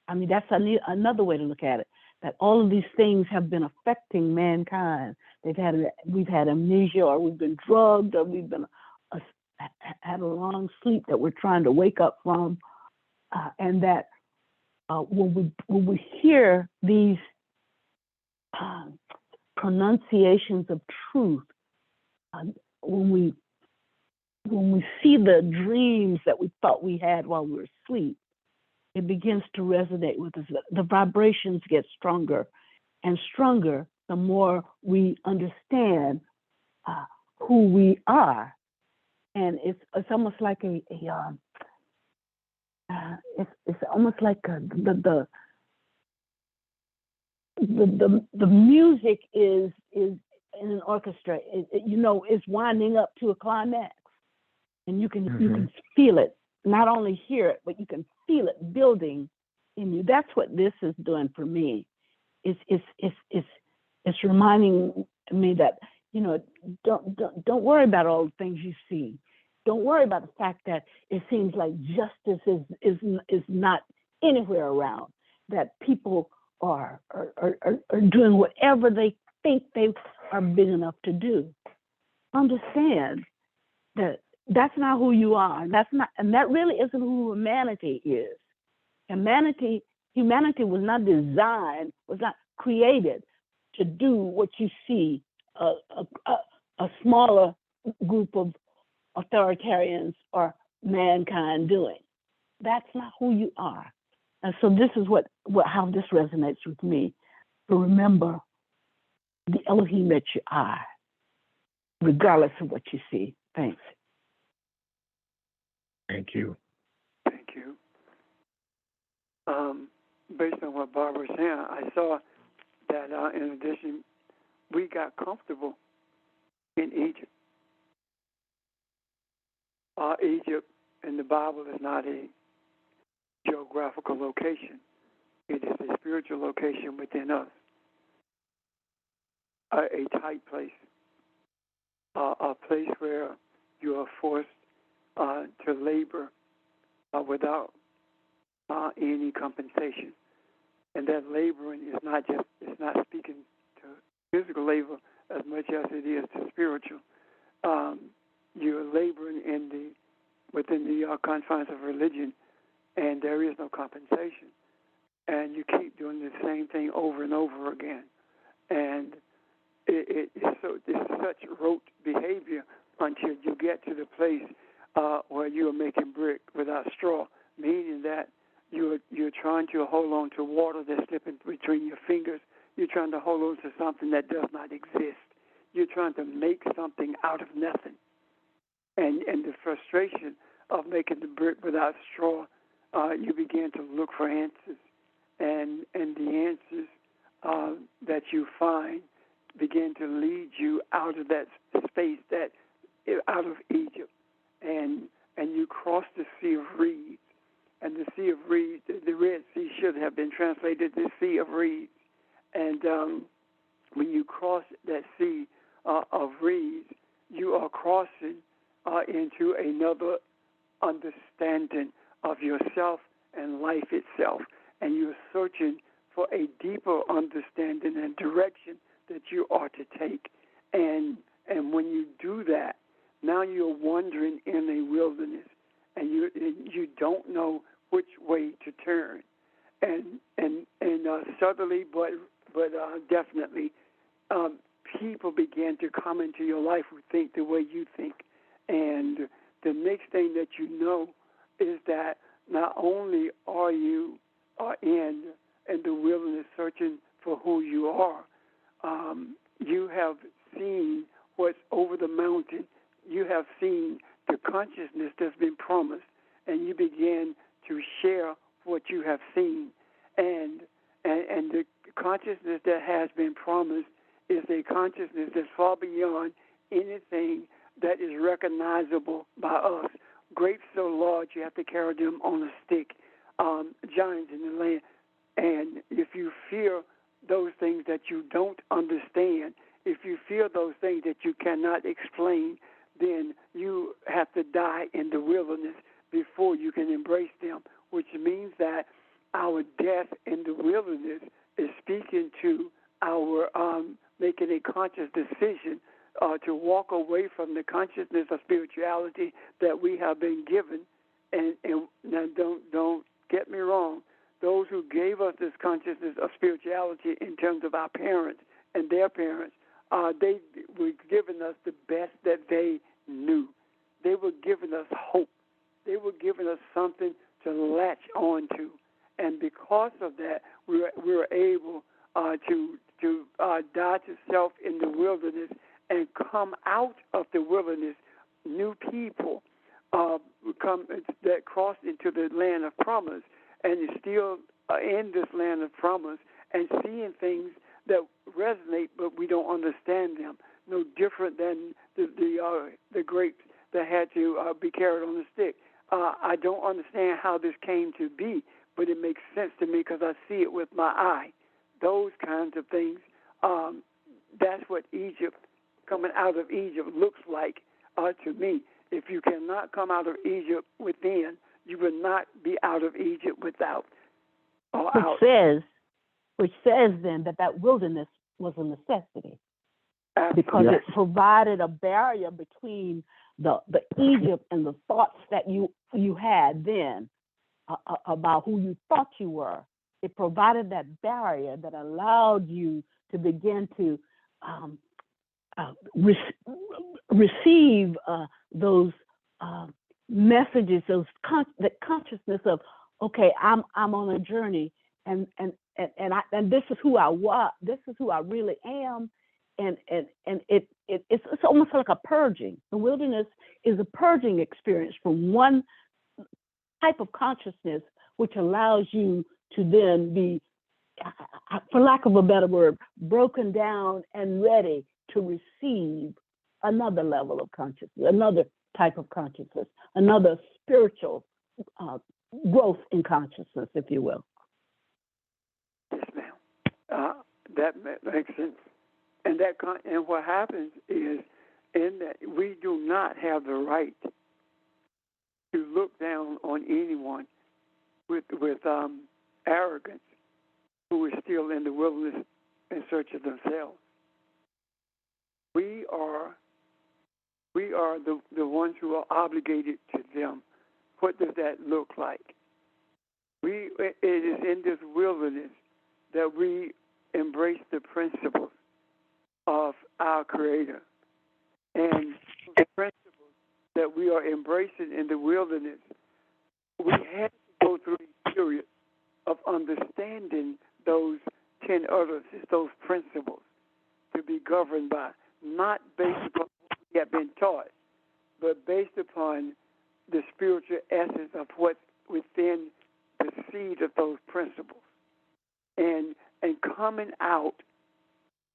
I mean, that's another way to look at it. That all of these things have been affecting mankind. We've had amnesia, or we've been drugged, or we've been had a long sleep that we're trying to wake up from, and that when we hear these pronunciations of truth, when we see the dreams that we thought we had while we were asleep, it begins to resonate with us. The vibrations get stronger and stronger the more we understand who we are. And it's almost like it's almost like the music is in an orchestra. It's winding up to a climax, and you can feel it. Not only hear it, but you can feel it building in you. That's what this is doing for me. It's reminding me that don't worry about all the things you see. Don't worry about the fact that it seems like justice is not anywhere around. That people are doing whatever they think they are big enough to do. Understand that that's not who you are. And that really isn't who humanity is. Humanity was not designed, was not created to do what you see a smaller group of authoritarians or mankind doing. That's not who you are. And so this is how this resonates with me. To remember the Elohim that you are, regardless of what you see. Thanks. Thank you. Thank you. Based on what Barbara was saying, I saw that in addition, we got comfortable in Egypt. Egypt in the Bible is not a geographical location. It is a spiritual location within us, a tight place, a place where you are forced to labor without any compensation. And that laboring is not speaking to physical labor as much as it is to spiritual. You're laboring within the confines of religion, and there is no compensation. And you keep doing the same thing over and over again. And it's such rote behavior until you get to the place where you are making brick without straw, meaning that you're trying to hold on to water that's slipping between your fingers. You're trying to hold on to something that does not exist. You're trying to make something out of nothing. And the frustration of making the brick without straw, you begin to look for answers. And the answers that you find begin to lead you out of that space, out of Egypt. And you cross the Sea of Reeds. And the Sea of Reeds, the Red Sea should have been translated the Sea of Reeds. And when you cross that Sea of Reeds, you are crossing into another understanding of yourself and life itself. And you're searching for a deeper understanding and direction that you are to take. And when you do that, now you're wandering in a wilderness, and you don't know which way to turn. And subtly, but definitely, people began to come into your life who think the way you think. And the next thing that you know is that not only are you in the wilderness searching for who you are, you have seen what's over the mountain. You have seen the consciousness that's been promised, and you begin to share what you have seen. And the consciousness that has been promised is a consciousness that's far beyond anything that is recognizable by us. Grapes so large you have to carry them on a stick, giants in the land. And if you fear those things that you don't understand, if you fear those things that you cannot explain, then you have to die in the wilderness before you can embrace them, which means that our death in the wilderness is speaking to our making a conscious decision to walk away from the consciousness of spirituality that we have been given. And now don't get me wrong, those who gave us this consciousness of spirituality in terms of our parents and their parents, they were giving us the best that they knew. They were giving us hope. They were giving us something to latch on to. And because of that, we were able to die to self in the wilderness and come out of the wilderness new people that crossed into the land of promise and is still in this land of promise and seeing things that resonate, but we don't understand them. No different than the grapes that had to be carried on a stick. I don't understand how this came to be, but it makes sense to me because I see it with my eye. Those kinds of things. That's what Egypt, coming out of Egypt, looks like to me. If you cannot come out of Egypt within, you will not be out of Egypt without. Which says then that wilderness was a necessity. Absolutely. Because it provided a barrier between the Egypt and the thoughts that you had then about who you thought you were. It provided that barrier that allowed you to begin to receive those messages, the consciousness of, okay, I'm on a journey, and this is who I was. This is who I really am. And it's almost like a purging. The wilderness is a purging experience from one type of consciousness, which allows you to then be, for lack of a better word, broken down and ready to receive another level of consciousness, another type of consciousness, another spiritual growth in consciousness, if you will. Yes, ma'am. That makes sense. And what happens is, in that we do not have the right to look down on anyone with arrogance who is still in the wilderness in search of themselves. We are the ones who are obligated to them. What does that look like? It is in this wilderness that we embrace the principles of our Creator. And the principles that we are embracing in the wilderness, we have to go through a period of understanding those 10 utterances, those principles, to be governed by, not based upon what we have been taught, but based upon the spiritual essence of what's within the seed of those principles. And coming out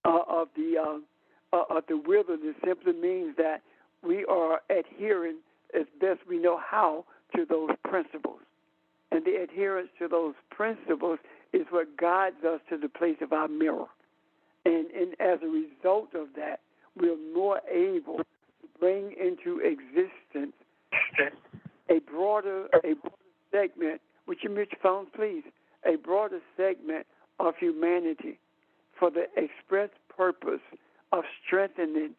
of the wilderness simply means that we are adhering as best we know how to those principles. And the adherence to those principles is what guides us to the place of our mirror. And as a result of that, we're more able to bring into existence a broader segment, would you mute your phones, please? A broader segment of humanity for the express purpose of strengthening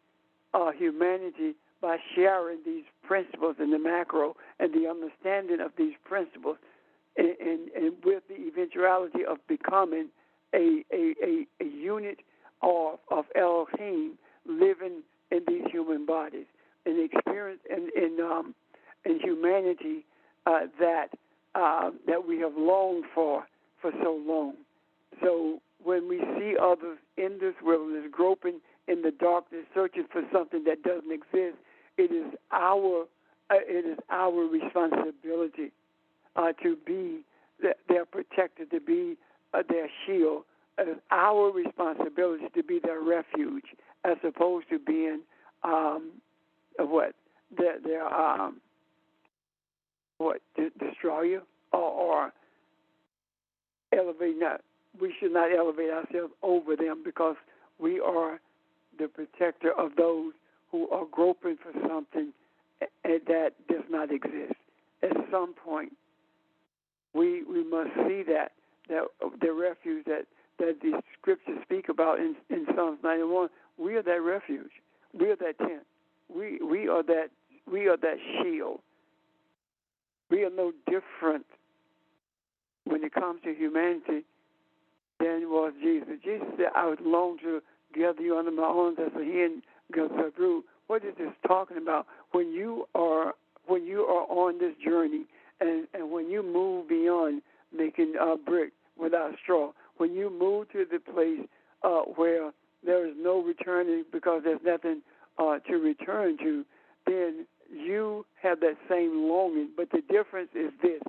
humanity by sharing these principles in the macro and the understanding of these principles, and with the eventuality of becoming a unit of Elohim living in these human bodies, an experience in humanity that we have longed for so long. So when we see others in this wilderness groping in the darkness, searching for something that doesn't exist, it is our responsibility to be their protector, to be their shield. It is our responsibility to be their refuge, as opposed to being destroyer or elevating. We should not elevate ourselves over them, because we are the protector of those who are groping for something that does not exist. At some point, we must see that the refuge that the scriptures speak about in Psalms 91. We are that refuge. We are that tent. We are that shield. We are no different when it comes to humanity than was Jesus. Jesus said, "I would long to gather you under my arms as a hen gathers her brood." What is this talking about? When you are on this journey, and when you move beyond making brick without straw, when you move to the place where there is no returning because there's nothing to return to, then you have that same longing, but the difference is this: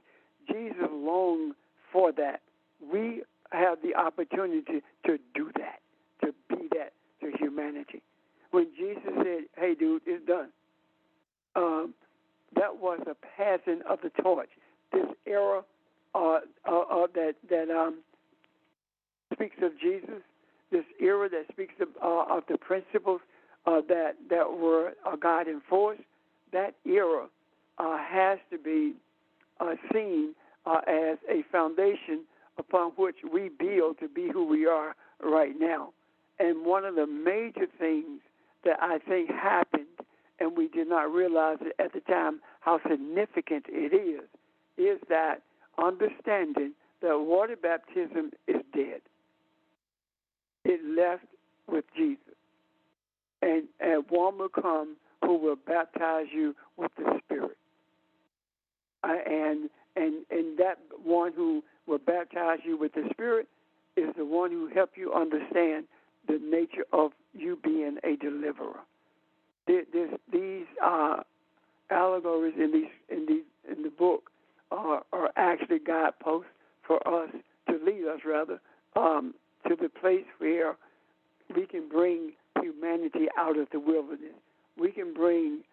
Jesus longed for that. We have the opportunity to do that, to be that to humanity. When Jesus said, "Hey, dude, it's done," that was a passing of the torch. This era that speaks of Jesus, this era that speaks of the principles that were God enforced, that era has to be seen as a foundation upon which we build to be who we are right now. And one of the major things that I think happened, and we did not realize it at the time how significant it is that understanding that water baptism is dead. It left with Jesus. And one will come who will baptize you with the Spirit. And that one who will baptize you with the Spirit is the one who helps you understand the nature of you being a deliverer. These allegories in the book are actually guideposts for us to lead us to the place where we can bring humanity out of the wilderness. We can bring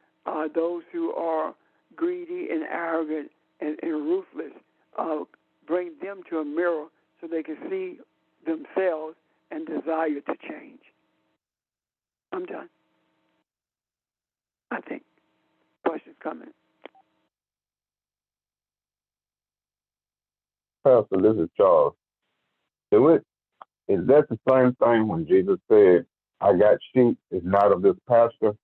those who are greedy and arrogant and ruthless, bring them to a mirror so they can see themselves and desire to change. I'm done. I think. Questions coming. Pastor, this is Charles. Is that the same thing when Jesus said, "I got sheep, it's not of this pasture"?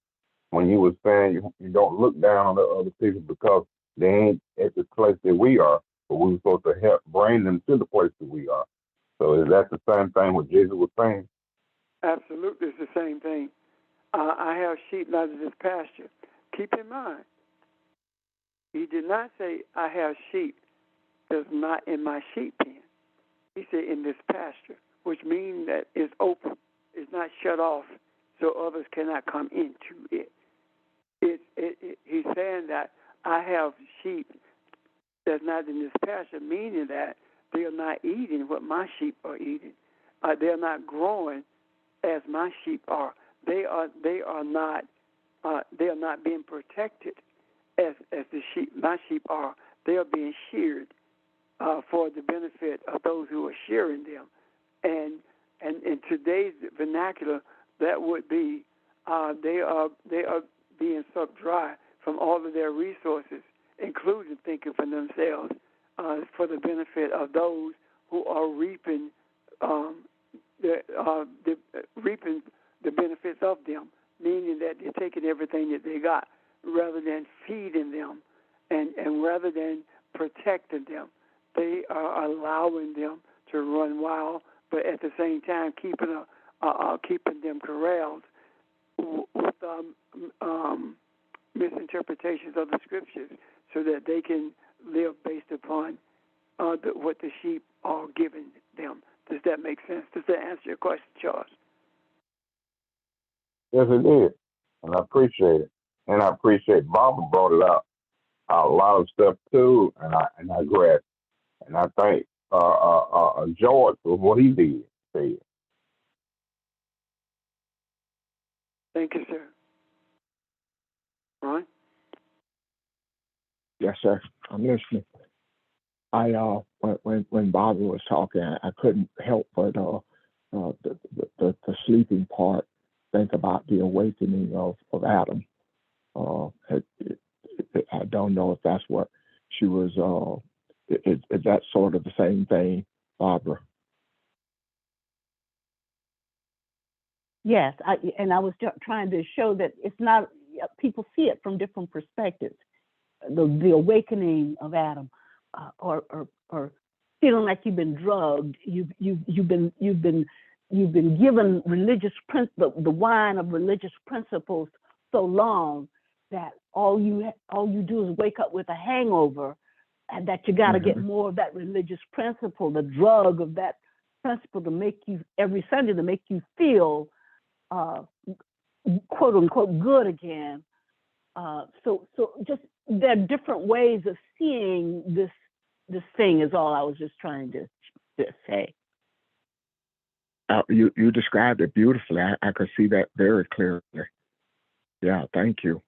When he was saying you don't look down on the other people because they ain't at the place that we are, but we're supposed to help bring them to the place that we are. So is that the same thing what Jesus was saying? Absolutely, it's the same thing. I have sheep not of this pasture. Keep in mind, he did not say, "I have sheep that's not in my sheep pen." He said, "in this pasture," which means that it's open. It's not shut off so others cannot come into it. He's saying that I have sheep that's not in this pasture, meaning that they are not eating what my sheep are eating. They are not growing as my sheep are. They are not being protected as my sheep are. They are being sheared for the benefit of those who are shearing them. And in today's vernacular, that would be they are being sucked dry from all of their resources, including thinking for themselves, for the benefit of those who are reaping reaping the benefits of them, meaning that they're taking everything that they got rather than feeding them and rather than protecting them. They are allowing them to run wild, but at the same time keeping them corralled with misinterpretations of the scriptures, so that they can live based upon what the sheep are giving them. Does that make sense? Does that answer your question, Charles? Yes, it did, and I appreciate it. And I appreciate Barbara brought it out a lot of stuff too, and I grasped. And I thank George for what he did. Said. Thank you, sir. Ron? Yes, sir. I'm listening. When Bobby was talking, I couldn't help but the sleeping part think about the awakening of Adam. I don't know if that's what she was. Is that sort of the same thing, Barbara? Yes, I was trying to show that it's not. People see it from different perspectives. The awakening of Adam, or feeling like you've been drugged. You've been given the wine of religious principles so long that all you do is wake up with a hangover, and that you got to get more of that religious principle, the drug of that principle, to make you every Sunday, to make you feel quote unquote good again. So just there are different ways of seeing this thing is all I was just trying to say. You described it beautifully. I could see that very clearly. Yeah, thank you.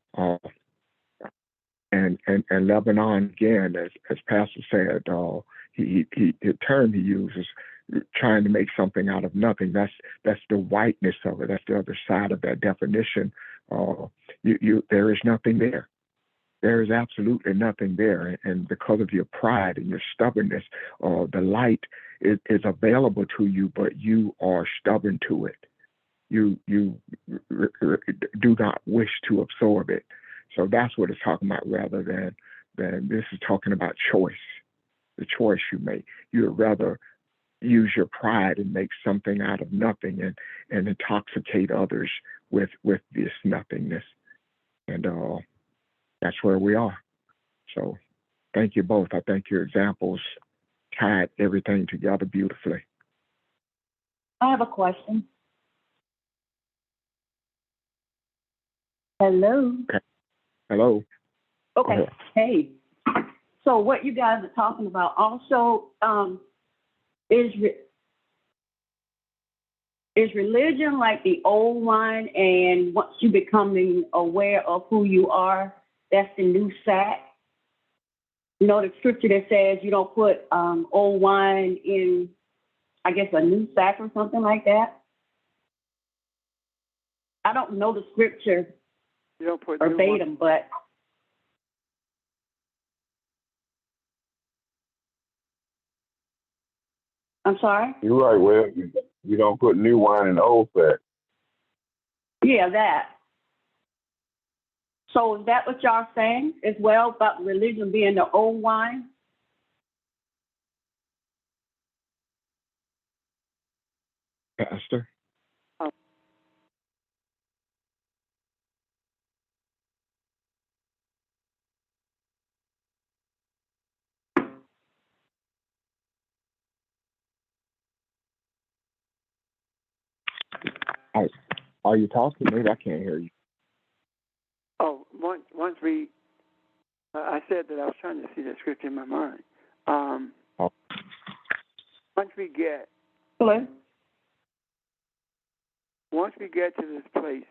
And Lebanon again, as Pastor said, the term he uses, trying to make something out of nothing. That's the whiteness of it. That's the other side of that definition. There is nothing there. There is absolutely nothing there, and because of your pride and your stubbornness, the light is available to you, but you are stubborn to it. You do not wish to absorb it. So that's what it's talking about, rather than this is talking about choice, the choice you make. You would rather use your pride and make something out of nothing and intoxicate others with this nothingness. And that's where we are. So thank you both. I think your examples tied everything together beautifully. I have a question. Hello. Okay. Hello. Okay. Hey. So what you guys are talking about also is religion like the old wine, and once you becoming aware of who you are, that's the new sack. You know, the scripture that says you don't put old wine in, I guess, a new sack or something like that. I don't know the scripture You don't put verbatim, but I'm sorry? You're right, Well, you don't put new wine in the old sack. Yeah, that. So is that what y'all saying as well about religion being the old wine? Pastor? Are you talking? Maybe I can't hear you. Oh, once we, I said that I was trying to see that scripture in my mind. Once we get, Hello? once we get to this place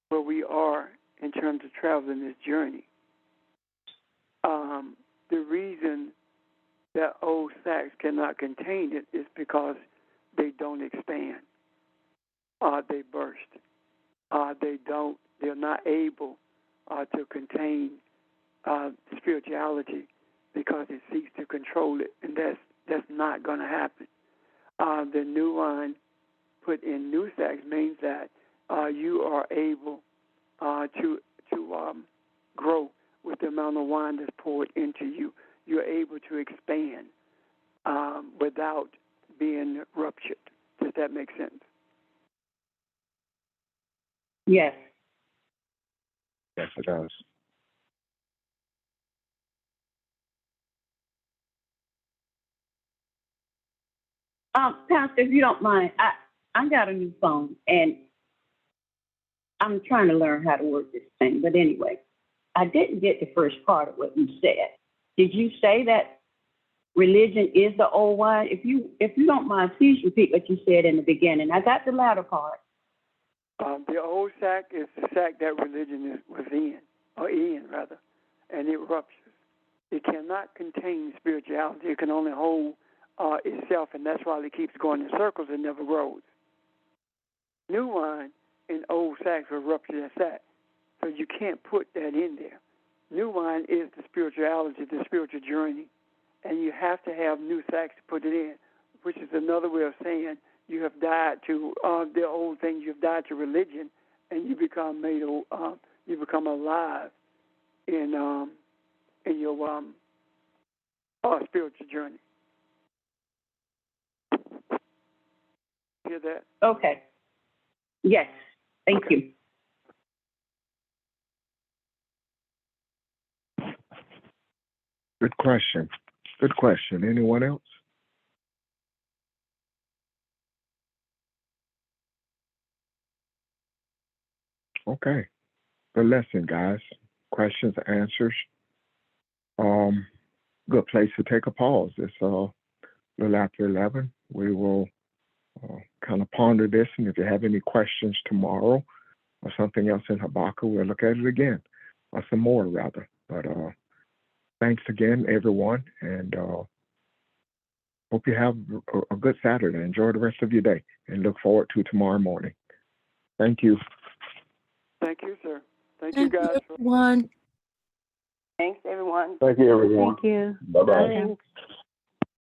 where we are in terms of traveling this journey, the reason that old sacks cannot contain it is because they don't expand. They burst. They're not able to contain spirituality because it seeks to control it, and that's not going to happen. The new wine put in new sacks means that you are able to grow with the amount of wine that's poured into you. You're able to expand without being ruptured. Does that make sense? Yes. Yes, it does. Pastor, if you don't mind, I got a new phone and I'm trying to learn how to work this thing. But anyway, I didn't get the first part of what you said. Did you say that religion is the old wine? If you don't mind, please repeat what you said in the beginning. I got the latter part. The old sack is the sack that religion was in, and it ruptures. It cannot contain spirituality. It can only hold itself, and that's why it keeps going in circles and never grows. New wine in old sacks will rupture that sack, so you can't put that in there. New wine is the spirituality, the spiritual journey, and you have to have new sacks to put it in, which is another way of saying you have died to the old things. You've died to religion, and you become you become alive in your spiritual journey. Hear that? Okay. Yes. Thank you. Good question. Good question. Anyone else? Okay. the lesson, guys. Questions, answers. Good place to take a pause. It's a little after 11. We will kind of ponder this, and if you have any questions tomorrow or something else in Habakkuk, we'll look at it again, or some more rather. But thanks again, everyone, and hope you have a good Saturday. Enjoy the rest of your day, and look forward to tomorrow morning. Thank you. Thank you, sir. Thank you, guys. Everyone. Thanks, everyone. Thank you, everyone. Thank you. Bye-bye. Bye.